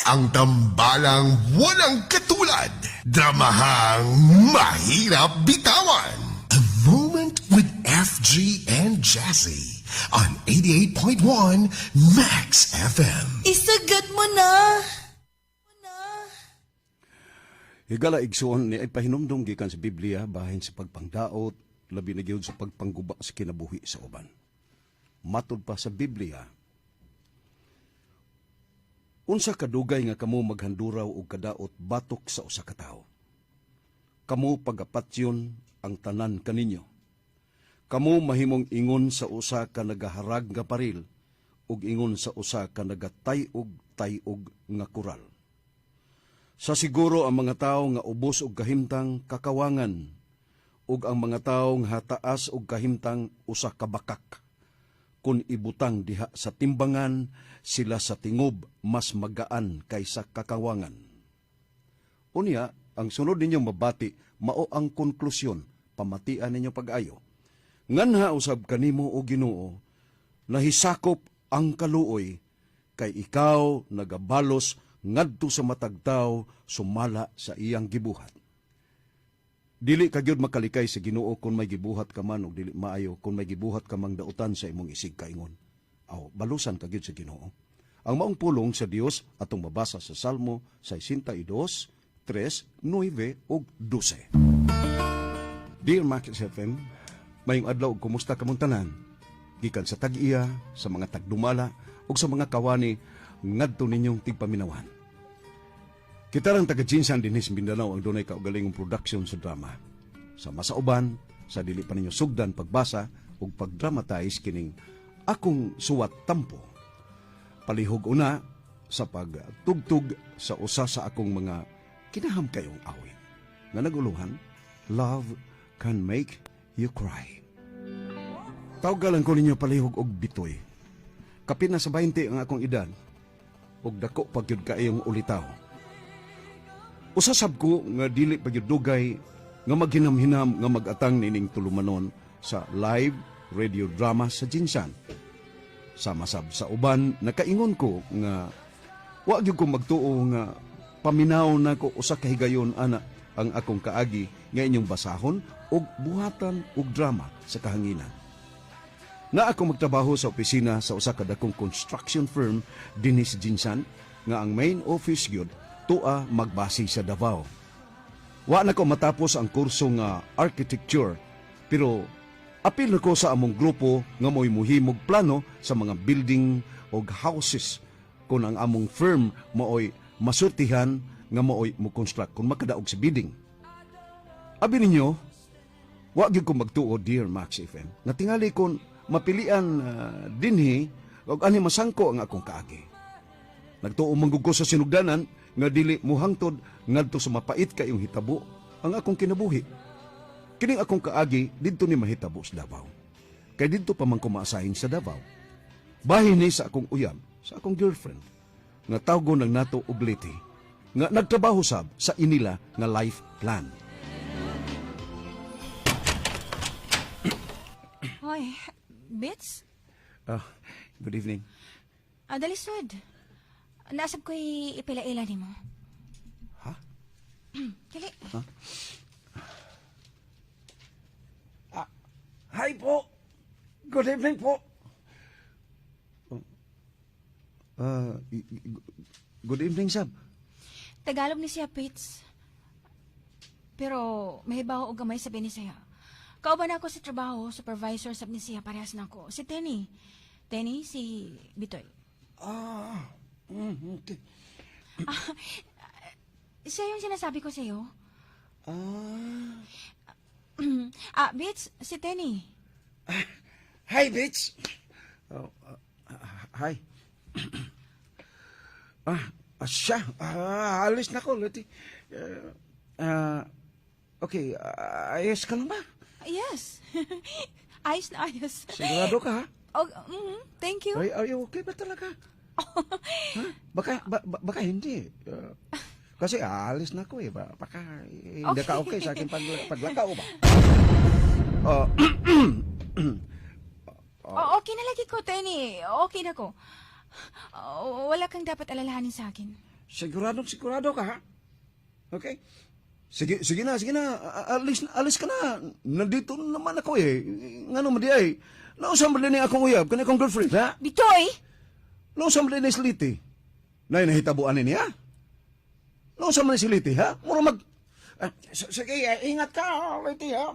Ang tambalang walang katulad. Dramahang mahirap bitawan. A moment with FG and Jazzy on 88.1 Max FM. Isagad mo na. Higala igsoon ni ay pahinumdum gikan sa Biblia bahin sa pagpangdaot, labi na gyud sa pagpangguba sa kinabuhi sa uban. Matud pa sa Biblia, unsa kadugay nga kamo maghanduraw og kadaot batok sa usa ka tawo. Kamo pagapatyon ang tanan kaninyo. Kamo mahimong ingon sa usa ka nagaharag nga paril ug ingon sa usa ka nagatay-og nga kural. Sa siguro ang mga tawo nga ubos og kahimtang kakawangan ug ang mga tawo nga hataas og kahimtang usa ka bakak. Kung ibutang diha sa timbangan, sila sa tingob mas magaan kaysa kakawangan. Unya, ang sunod ninyong mabati, mao ang konklusyon, pamatian ninyo pag-ayo. Nganha usab kanimo o Ginoo, nahisakop ang kaluoy, kay ikaw nagabalos ngadto sa matagtaw, sumala sa iyang gibuhat. Dili ka gyud makalikay sa Ginoo kung may gibuhat ka man ug dili maayo kung may gibuhat ka mang dautan sa imong isig kaingon. Aw, balusan ka gyud sa Ginoo. Ang maong pulong sa Dios atong mabasa sa Salmo 62, 3, 9 ug 12. Dear Max FM, mayong adlaw ug kumusta kamong tanan? Gikan sa tag-iya, sa mga tagdumala ug sa mga kawani ngadto ninyong tigpaminawan. Kita lang taga Gensan dinhi sa Mindanao ang dunay kaugalingong production sa drama. Sa masauban, sa dili pa ninyo sugdan pagbasa ug pagdramatize kining akong suwat tampo. Palihog una sa pagtugtog sa usa sa akong mga kinaham kayong awit. Nga naguluhan, Love Can Make You Cry. Tawgalan ko ninyo palihog og bitoy. Kapin na sa 20 ang akong edad ug dako pa gyud kaayong ulitaw. Usasab ko nga dili pagyudugay nga maghinam-hinam nga mag-atang nining Tulomanon sa live radio drama sa Gensan. Samasab sa uban, nakaingon ko nga wa gyud ko magtuo nga paminaw na ko usa ka higayon ana ang akong kaagi nga inyong basahon og buhatan og drama sa kahanginan. Na ako magtrabaho sa opisina sa usa ka dakong construction firm dinhi sa Gensan nga ang main office gyud tua magbasi sa Davao. Wa na ko matapos ang kurso nga architecture, pero apil na ko sa among grupo nga mo'y muhimog plano sa mga building o houses kung ang among firm mo'y masurtihan nga mo'y mo-construct kung makadaog sa bidding. Abi ninyo, wa gyud ko magtuo, Dear Max FM, nga tingali kon mapilian dinhi o ani masangko ang akong kaagi. Nagtuo manggug ko sa sinugdanan nga dili muhangtod ngadto sa mapait kayong hitabo ang akong kinabuhi. Kining akong kaagi didto ni mahitabo sa Davao. Kay didto pa man ko maasahin sa Davao. Bahin ni sa akong uyab, sa akong girlfriend, nga tawgo ng nato og liti, nga nagtrabaho sab sa inila nga life plan. Hoy, Bits? Good evening. Dalisod. Naasab ko'y ipila-ila ni mo. Ha? Kali. Ha? Hi po. Good evening po. Good evening, Sab. Tagalog ni siya, Pits. Pero mahibaw og gamay sabi ni siya. Kauban ako sa trabaho, supervisor sab ni siya, parehas na ako. Si Tenny. Tenny, si Bitoy. Okay. Siya yung sinasabi ko sa'yo. Bits, si Tenny. Hi, bitch. Hi. Siya. Alis na ko. Okay, Ayos ka lang ba? Yes. Ayos na ayos. Sigurado ka, ha? Oh, thank you. Are you okay ba talaga? Huh? Baka hindi. Kasi aalis na ako eh. Baka hindi ka okay sa akin paglakaw ba? Okay na lagi ko, Tenny. Okay na ko. Wala kang dapat alalahanin sa akin. Sigurado ka, ha? Okay? Sige na. Alis ka na. Nandito naman ako eh. Ngano mo di ay? Nausam ba din akong uyab? Kani akong girlfriend, ha? Bitoy! Nausam ba din si Liti? Nahitabuan niya? Nausam ba din si Liti, ha? Mura mag... sige, ingat ka, Liti, ha?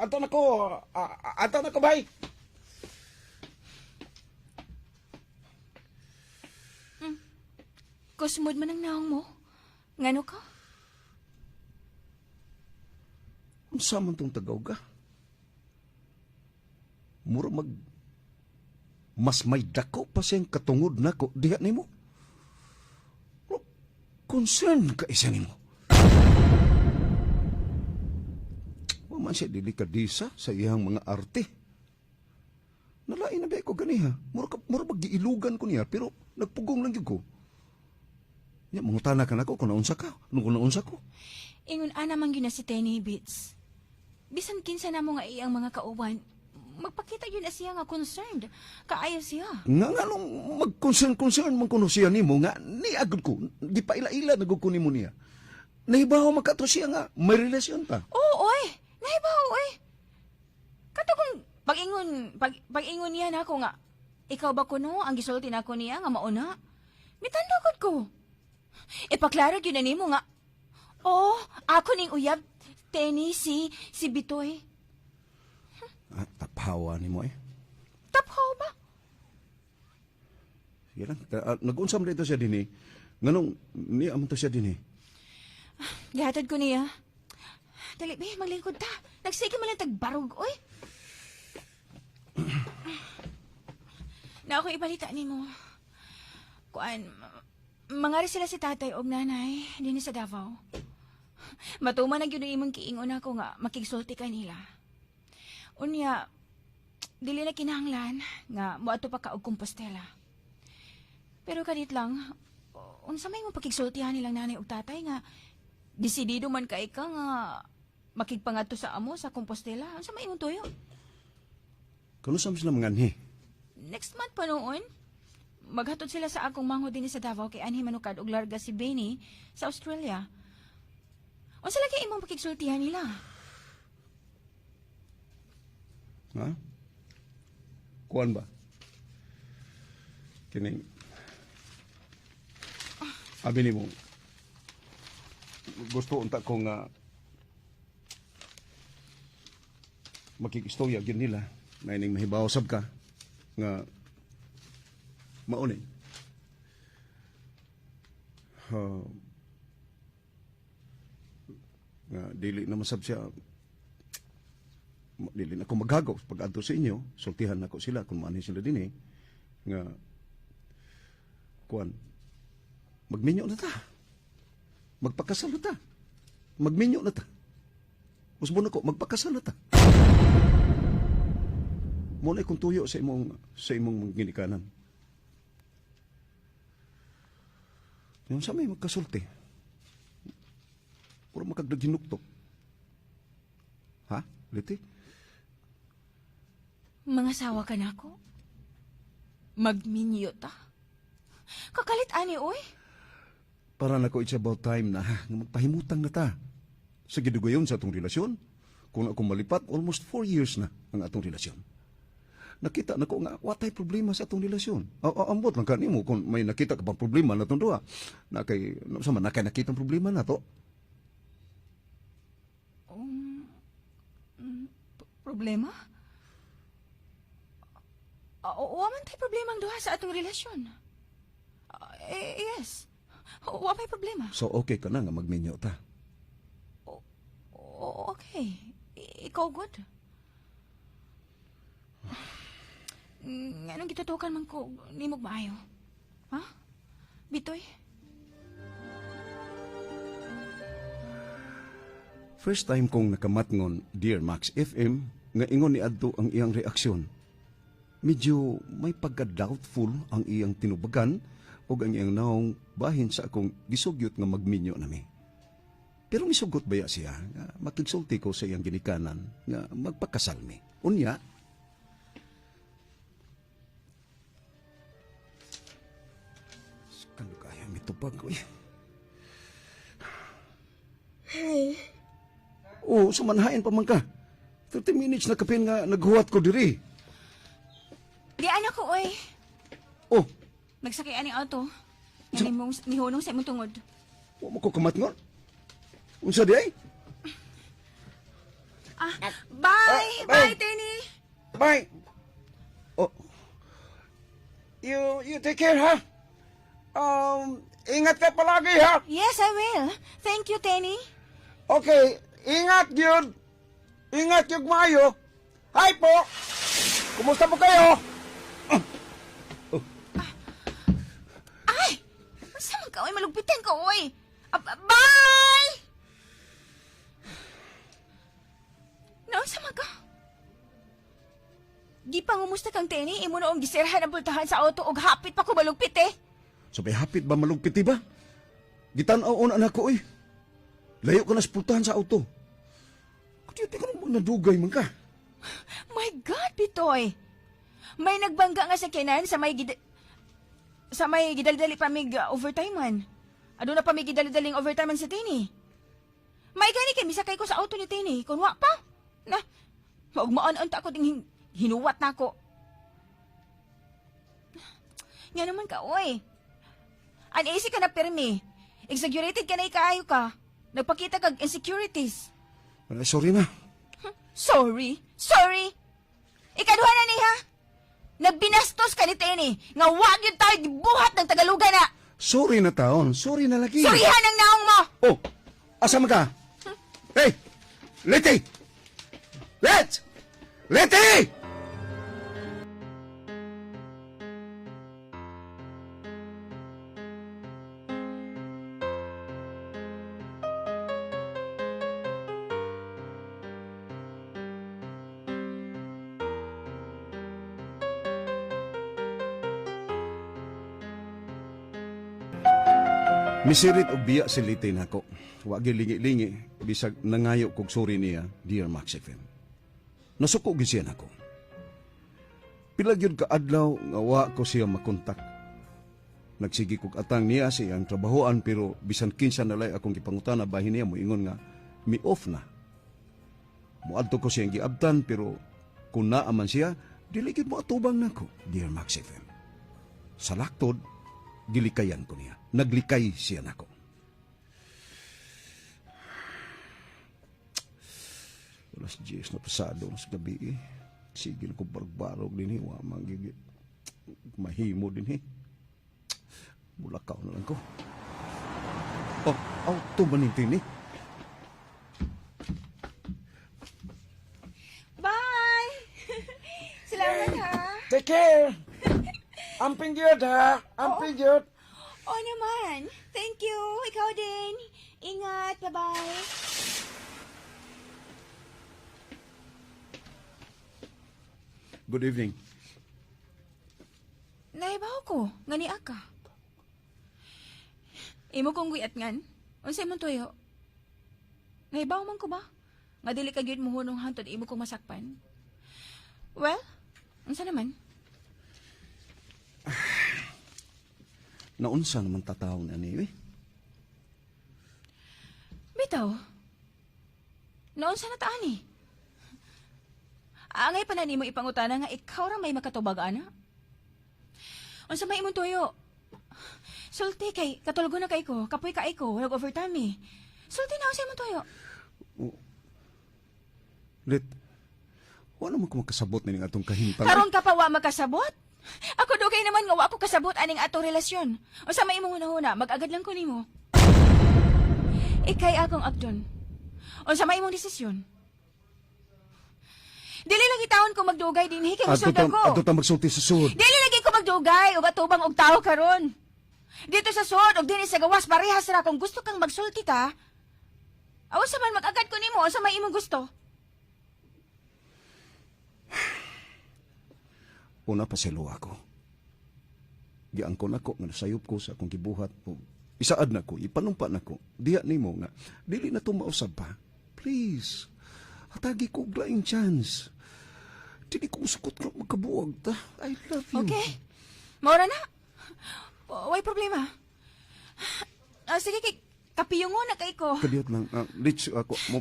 Ato na ko, bye. Kusmod man ang naong mo. Ngano ka? Ang saman tong tagaw ka? Mura mag... Mas may dako pa siyang katungod na ko. Diha ni mo. Concern ka isa ni mo. Waman siya delikadisa sa iyang mga arte. Nalain na ba ko ganiha? Mura mag-iilugan ko niya, pero nagpugong lang yun ko. Ya, mangutana ka na ko kung naunsa ka. Kung naunsa ko. Ingon ana man gyud na si Tenny Beats. Bisan kinsa namo nga iyang mga kauban, magpakita yun na siya nga concerned. Kaayo siya. Nga nung mag-concern man kuno siya nimo nga niagod ko. Di pa ila-ila nagud ko nimo niya. Nahibaw makato siya nga may relasyon pa. Oo, oy. Nahibaw, oy. Kato kung pag-ingon niya nako nga ikaw ba kuno ang gisulti nako niya nga mauna? Mitandokod ko. Ipaklaro yun na nimo nga. Oh, ako ning uyab, Tenny, si Bitoy. Tapawa ni mo eh. Taphaw ba? Sige lang. Nag-unsam dito siya din eh. Nganong, niya aman to siya din eh. Gihatod ko niya. Dali, be, maglingkod ta. Nagsige man lang tagbarog, oy. Na ako ibalita ni mo. Kuan, mangari sila si tatay o nanay din sa Davao. Matuman na gyud imong kiingon ako nga makigsulti kanila. Unya, dili na kinahanglan nga moadto pa ka og Compostela. Pero kadit lang, unsa may mo pakigsultihan nilang nanay ug tatay nga desidido man kay ka nga makigpangadto sa amo sa Compostela. Unsa may imong tuyo? Kano sa sila manganhi? Next month pa noon. Maghatod sila sa akong manghod din sa Davao kay anhi manukad og larga si Benny sa Australia. Unsa lagi imong pakigsultihan nila? Ha? Kuan ba? Kining abi ni mo. Gusto unta ko nga makikistorya gyud nila na ining mahibaw sab ka nga mauni. Nga dili na masab siya dili na ako maghagaw pag adto sa inyo, sultihan nako sila kung maanhi sila dinhi nga kuan magminyo na ta. Magpakasal na ta. Magminyo na ta. Usbo na ko magpakasal na ta. Mo na kung tuyo sa imong ginikanan. Yung sa may magkasulti. Puro makagdaginuktok. Ha? Liti? Mga sawa ka na ako? Magminyo ta? Kakalit ani, oy? Para na ko it's about time na nga magpahimutang na ta. Sa gidugayon sa atong relasyon. Kung ako malipat, almost 4 years na ang atong relasyon. Nakita na ko nga watay problema sa atong relasyon. Ambot lang kanimo kung may nakita ka bang problema na itong duha. Nakay nakita ang problema na to. Problema? Wa man tay problema ang duha sa atong relasyon. Yes. Wa may problema. So okay ka na nga magminyo ta. Okay. Ikaw good? Anong gitutukan man ko ni mo maayo? Ha? Bitoy? First time kong nakamatngon, Dear Max FM, nga ingon ni adto ang iyang reaksyon. Medyo may pagka-doubtful ang iyang tinubagan o ang iyang naong bahin sa akong gisugyot nga magminyo nami. Pero misugot baya siya nga makigsulti ko sa iyang ginikanan nga magpakasal mi. Unya, Kano kaya mitupag ko eh. Oh, sumanhain pa man ka. 30 minutes na kapin nga naghuwat ko diri. Di anak ko, oy. Oh, Nagsakay ani auto. Yan mong nihunong sa imong tungod. wa mo ko kamatngon. Unsa di ay? Bye! Bye, Tenny! Bye. Oh. You take care, ha? Ingat ka palagi, ha? Yes, I will. Thank you, Tenny. Okay, ingat yun. Ingat yung mayo. Hi po. Kumusta po kayo? Ay! Saan ka, oy? Malugpitin ko, oy! Bye! Naunsa man ka? Di pa ngumusta kang Tenny, imo noong gisirhan ang bultahan sa auto og hapit pa ko malugpit eh. Sabay hapit ba malugpiti ba? Gitanaw na anak ko, eh. Layo ka na sa pultahan sa auto. Kaya di ka nang nadugay man ka. My God, Pitoy! May nagbangga nga sa kinan sa may gidali-dali pamig overtime man. Ado na pamig gidali-daling overtime man sa Tenny. May gani kay misakay ko sa auto ni Tenny, kun wa pa. Na, maugmaan ta ko ding hinuwat na ko. Nga naman ka, oy. Uneasy ka na permi. Exaggerated ka na ikaayo ka. Nagpakita kag insecurities. Sorry na. Sorry? Sorry? Ikaduha na niha? Nagbinastos ka ni Tenny nga wag yun tayo gibuhat ng Tagalugan na. Sorry na taon. Sorry na lagi. Surihan ang naong mo! Oh, asa man ka? Hey! Leti! Leti! Misirit og biya si Liti nako. Wa gyud lingi-lingi bisag nangayo kog sorry niya, dear Max FM. Nasuko gyud siya nako. Pila gyud ka adlaw nga wa ko siya makontak. Nagsigi kog atang niya sa iyang trabahoan pero bisan kinsa nalay akong gipangutana bahin niya moingon nga mi off na. Muadto ko siyang giabtan pero kung naa man siya, dili gyud mo atubang nako, dear Max FM. Sa laktod, gilikayan ko niya. Naglikay siya nako. Alas 10 na pasado sa gabi eh. Sige na ko barbarog din eh. Wa magigit. Mahimo din eh. Bulakaw na lang ko. Oh, auto manintin eh. Bye! Salamat ha! Take care! Amping yun ha! Amping yun! Oo naman. Thank you. Ikaw din. Ingat. Bye-bye. Good evening. Naibaw ko. Ngani ka. Imo kong guyat ngan. Unsay mong tuyo? Naibaw man ko ba? Nga dili ka gyud mo hunong hantod imo kong masakpan. Well, unsa naman? Naunsa naman tataw na niyo eh. Bitaw. Naunsa na taan eh. Angay pa na nimo ipangutana nga ikaw ra may makatubag ana. Unsa may imong tuyo? Sulti kay katulgo na kay ko, kapoy kay ko, wag overtime eh. Sulti na unsa imong tuyo? Lit, wala mo ko makasabot na ning atong kahintang. Karon ka pa wa makasabot? Ako dugay naman nga wa ako kasabot aning atong relasyon. Unsa may imong hunahuna, mag-agad lang ko nimo. Ikay akong agdon. Unsa may imong desisyon? Dili lagi taon ko magdugay dinhi kay gusto ko. Ato ta magsulti sa sud. Dili lagi ko magdugay ug atubang og tawo karon. Dito sa sud ug dinhi sa gawas parehas ra kung gusto kang magsulti ta. Awas man mag-agad ko nimo unsa may imong gusto. Una paselo ako. Giangkon ako nga nasayop ko sa akong gibuhat o isaad na ko, ipanumpa na ko. Diya nimo nga, dili na to mausab pa. Please, hatagi ko og laing chance. Dili ko sukot ka magkabuwag ta. I love you. Okay. Maura na. Way problema. Sige, kapiyungo na kay ko. Kadiyot lang. Rich, ako mo.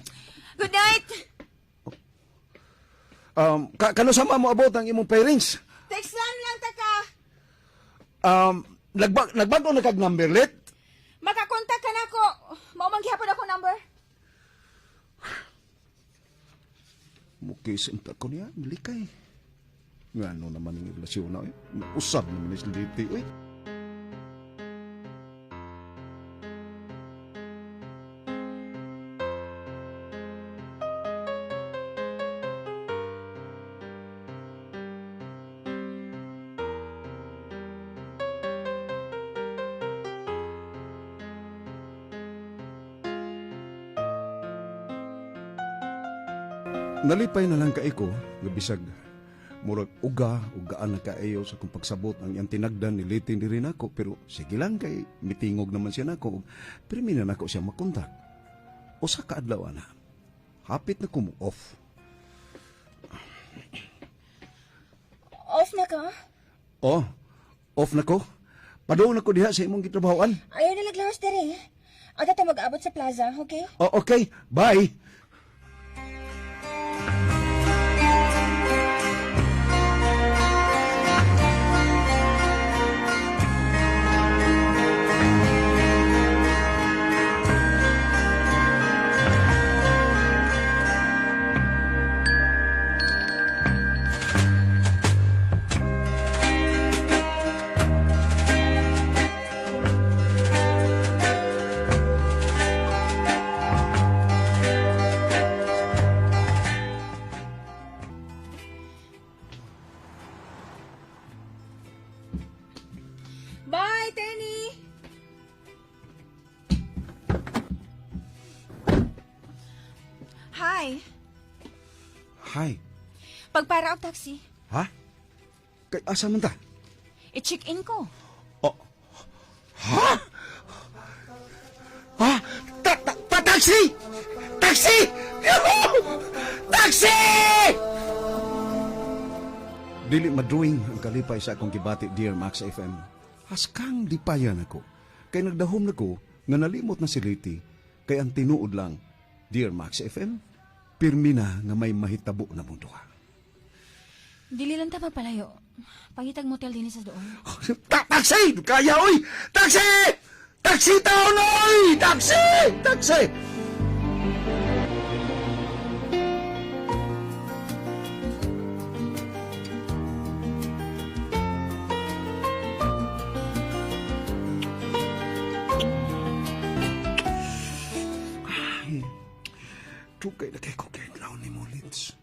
Good night! Kano sama mo abot ang imong parents? Text lang taka. Nagbago na kag number let? Makakontak ka na ko. Maumanggihapon ako number. Mukisin ta ko niya, milikay. Nga ano naman ang relasyon na, usab naman ni Liti, oy. Nalipay na lang kaiko, gabisag murag ugaan na kaayo sa kung pagsabot ang iyang tinagdan ni Litin di rin ako. Pero sige lang kay mitingog naman siya nako. Pero minan ako siya makontak. O sa kaadlaw na, hapit na ko mo off. Off na ka? Oh, off na ko. Padung na ko diha sa imong gitrabahoan. Ayaw na laglawas dere. Aga ta mag-abot sa plaza, okay? Oh, okay, bye. Bye, Tenny! Hi. Hi. Pagpara og taxi. Ha? Kay asa man ta? I-check-in ko. Oh. Ha? Ha? Taxi! Taxi! Taxi! Dili madruing ang kalipay sa akong gibati, dear Max FM. Haskang dipayan ako. Kay nagdahom na ko nga nalimot na si Liti. Kay ang tinuod lang, dear Max FM, pirmi na nga may mahitabo na mundo ha. Dili lang ta magpalayo. Pangitag motel din sa doon. Taxi! Kaya, oy! Taxi! Taxi taon, oy! Taxi! Taxi! Ay, dugay na kayo kay Clown ni Molins.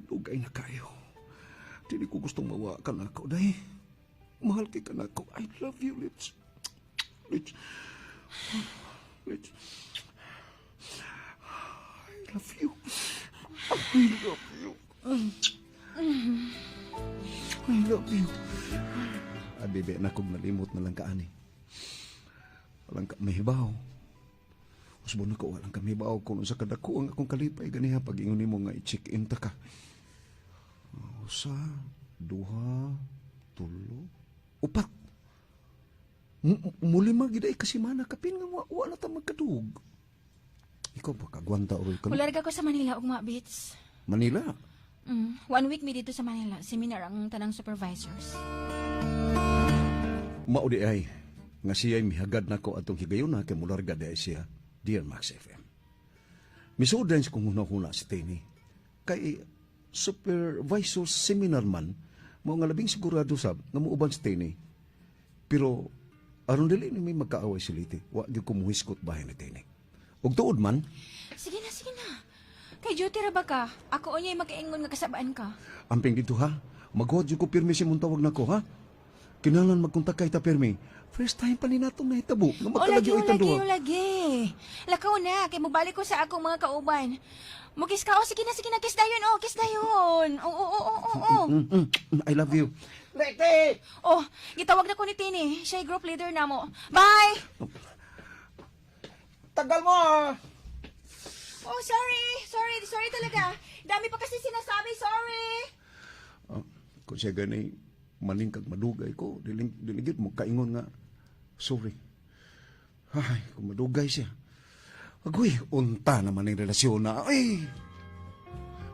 Dugay na kayo. Hindi ko gustong mawa ka na ako, dahi. Mahal kay ka na ako. I love you, Lips. Lips. Lips. I love you. I love you. I love you. Ay, bebe, na kong nalimot na lang ka, ani. Walang ka mahibaw. Usbo na ko, walang ka mahibaw kung sa kadako ang akong kalipay ganiha pag ingon mo nga i-check-in ta ka. Usa, duha, tulo, upat. Muli magiday kasi mana kapin nga wala ta magkadug. Ikaw ba kagwanta oy ka? Wala ko sa Manila og mga bits. Manila. 1 week mi dito sa Manila. Seminar ang tanang supervisors. Maudi ay nga siya'y mihagad nako atong higayon na kay mularga di ay siya, dear Max FM. Misudens kung huna-huna si Tini. Kay supervisor seminar man, mga nga labing sigurado sab nga muuban si Tini. Pero aron dili ni may magkaaway si Liti. Wa gyud ko muhiskot bahay ni Tini. Ug tuod man, Sige na. Kay duty ra ba ka? Ako unyay makaingon nga kasabaan ka. amping dito ha. Maghuwad gyud ko pirmi si mong tawag nako ha. Kinahanglan magkontak kay ta pirmi. First time pa ni natong nahitabo nga magkalagyo itang duha. Lagi. Lakaw na, kay mabalik ko sa akong mga kauban. Mukis ka, sige na, kiss dayon, kiss dayon. Oo. I love you. Liti! Oh, gitawag na ko ni Tini. Siya group leader na mo. Bye! Tagal mo ah! Oh, sorry talaga. Dami pa kasi sinasabi, sorry. Kung siya gani, maning kag madugay ko, diligid mo, kaingon nga, sorry. Ay, kung madugay siya. Agoy, unta naman ang relasyon na. Ay!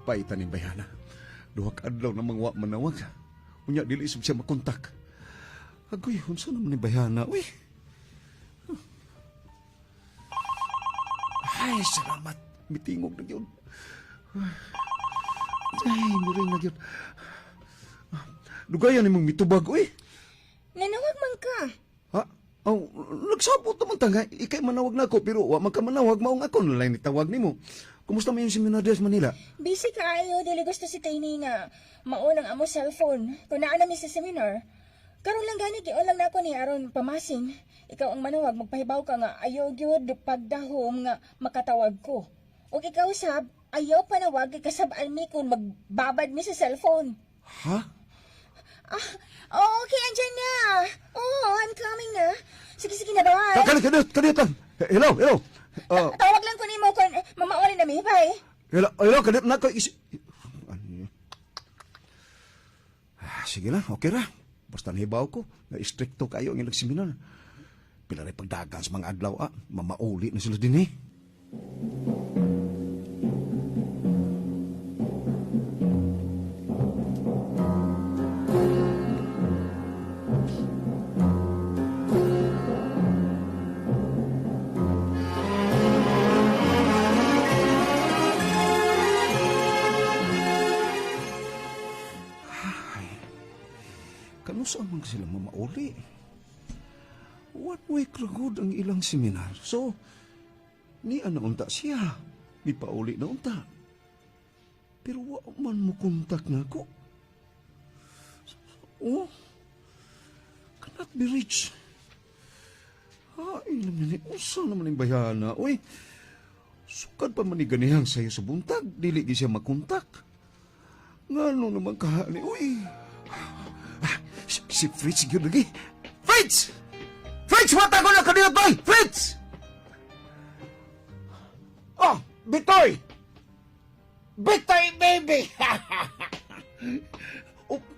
Paitan ni bayana. Duha ka adlaw namang wa manawag. Unya, dili isip siya makontak. Agoy, unsa naman ni bayana. Uy! Ay, salamat. Mitingog na yun. Ay, miring na yun. Dugayan ni mong mitubag, uy. Nanawag man ka. Ha? Oh, nagsabot naman ta nga. Ikay manawag na ako, pero wa man ka manawag, maong ako nalang nitawag ni mo. Kumusta mo yung seminar sa Manila? Busy ka ayo, dili gusto si Tiny nga maunang amo cellphone. Kung naa na mi sa seminar. Karon lang gani gion lang nako ni aron pamasin. Ikaw ang manawag magpahibaw ka nga ayaw gyud pagdahom nga makatawag ko. O ikaw sab, ayaw panawag kay kasab-an mi kung magbabad mi sa cellphone. Ha? Okay, andyan na. Oh, I'm coming na. Sige na, bye. Kanitan. Hello. Tawag lang ko nimo kung mamauli na mi, bye. Hello, kanit na ko. Sige lang, okay ra. Basta nahibaw ko, na istrikto kayo ang ilang seminar. Pila rin pagdagan sa mga adlaw, mamauli na sila din eh. Saan man sila mamauli? What way kragod ang ilang seminar? So, ni ano unta siya? Ni pauli na unta. Pero wa man mo kontak na ako. Oh, cannot be reached. Ilang nini, usa naman yung bayana. Uy, sukad pa man ni ganihang sa'yo sa buntag. Dili di siya makontak. Ngano naman kahali, uy. Si Fritz yun lagi. Fritz! Fritz, wata ko na kanina, boy! Fritz! Oh, Bitoy! Bitoy, baby!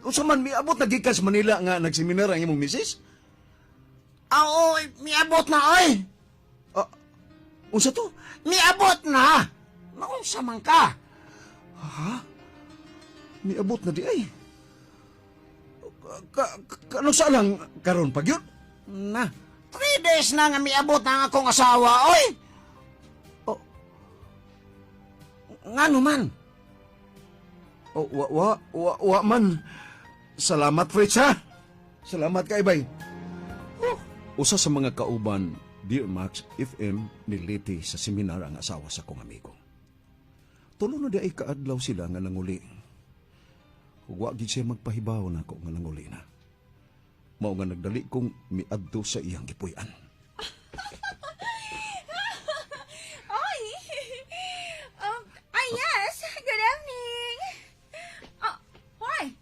Usa man miabot na gikan sa Manila nga nagseminar ang imong misis? Oo, miabot na, oy! Unsa to? Miabot na! Naunsa man ka? Ha? Miabot na di ay. Ano sa lang karon pag yun? Na, 3 days na nga miabot na ang akong asawa, oy! Oh. Ngano man? Oh, wa man. Salamat, Fritz, ha? Salamat kay bay. Usa sa mga kauban, Dear Max FM, niliti sa seminar ang asawa sa kong amigo. Tulo na di ay kaadlaw sila nga nanguli. Wa gid siya magpahibaw na ko nga nanguli na. Mao nga nagdali kong miadto sa iyang gipuy-an. Yes. Good evening. Why?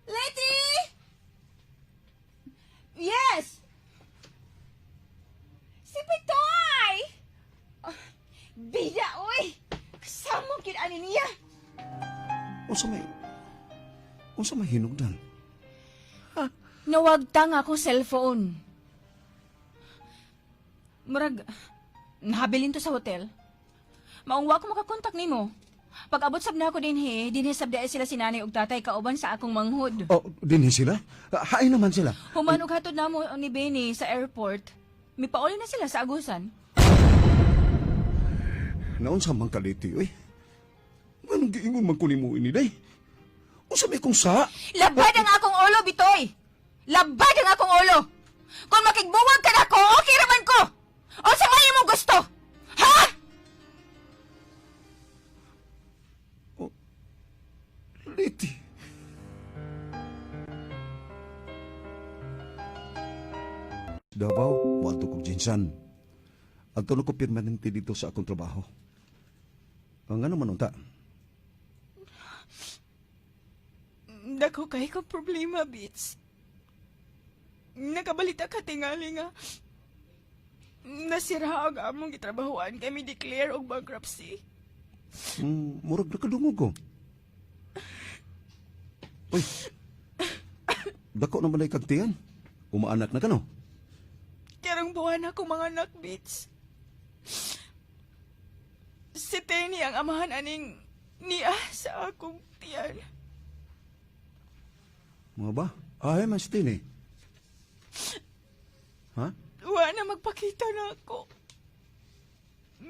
Lady? Yes. Si Pitoy. Bida, oy. Kasama kid ani niya. Unsa may hinungdan? Nawagta nga akong cellphone. Murag, nahabilin to sa hotel. Maungwa ko makakontak nimo. Pag abot sab na ako dinhi sab dae sila si nanay ug tatay kauban sa akong manghud. Oh, dinhi sila? Hain naman sila. Human og hatod namo ni Benny sa airport. Mipauli na sila sa agusan. Naunsa man kaliti, oy. Anong giingon man ko nimo ini day? Unsa may kung sa? Labad ang akong ulo, Bitoy! Labad ang akong ulo! Kung makigbuwag ka na ko, okay raman ko! O sa may mo gusto! Ha? Oh, Liti. Davao, walto kong Gensan. Ang tunog ko permanente dito sa akong trabaho. Ang ano man unta? Dako kay ko problema, Bits. Nakabalita ka tingali nga. Nasira ang among gitrabahoan kay mi declare og bankruptcy. Murag na kadungog ko. Uy, dako naman ay kagtiyan. Umaanak na ka, no? Karong ilang buwan ako mga nakbits. Si Tenny ang amahan aning niya sa akong tiyan. Mga ba? Ay, mas tini. Ha? Wa na magpakita na ako.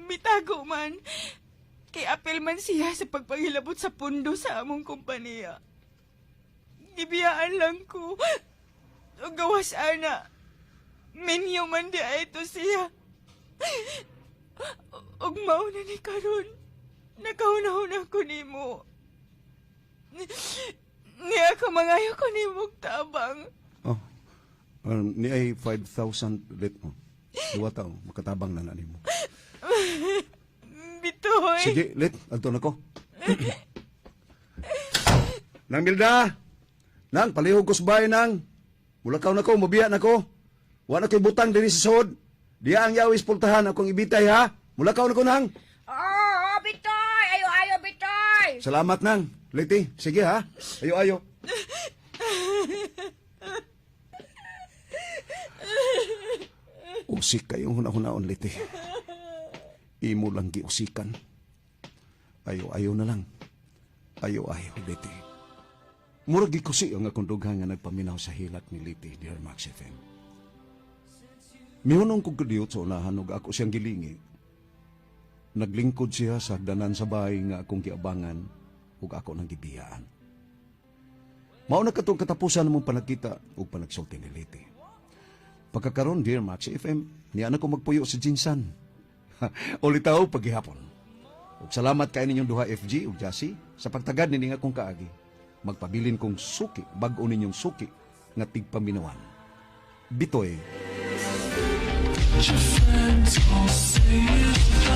Bitago man. Kay apel man siya sa pagpangilabot sa pundo sa among kompanya. Ibiyaan lang ko. O gawas ana. Menyo man di ito siya. Og mauna ni karon. Nakahunahuna ko nimo. Niya ka mangayo ko nimo tabang. Oh. Ni ay 5,000 lit mo. 2 taon, makatabang na nimo. Bitoy. Sige, lit, adto na ko. Nang Milda! Nang, palihog ko sa bahay, nang. Mulakaw na ko, mabiya na ko. Wala ko'y butang din sa sod. Diya ang yawis pultahan akong ibitay, ha? Mulakaw na ko, nang. Oh, Bitoy! Ayo, Bitoy! Salamat, nang. Liti, sige, ha? Ayo. Usik kayong hunahon, Liti. Imo lang giusikan. Ayo na lang. Ayo, Liti. Murag gikusi ang akong dughang nga nagpaminaw sa hilat ni Liti, dear Max FM. Mihunong kong kadiyot sa unahan ug ako siyang gilingi. Naglingkod siya sa hagdanan sa bahay nga akong giabangan ug ako nang gibiyaan. Mao na katong katapusan mong panagkita ug panagsulti ni Liti. Pagkakaroon, dear Max FM, niya na ko magpuyo sa Gensan. Ulitaw paghihapon. Ug salamat kay ninyong duha FG ug Jazzy sa pagtagad nini nga akong kaagi. Magpabilin kong suki, bag-o ninyong suki nga tigpaminawan. Bitoy. Your friends all say it.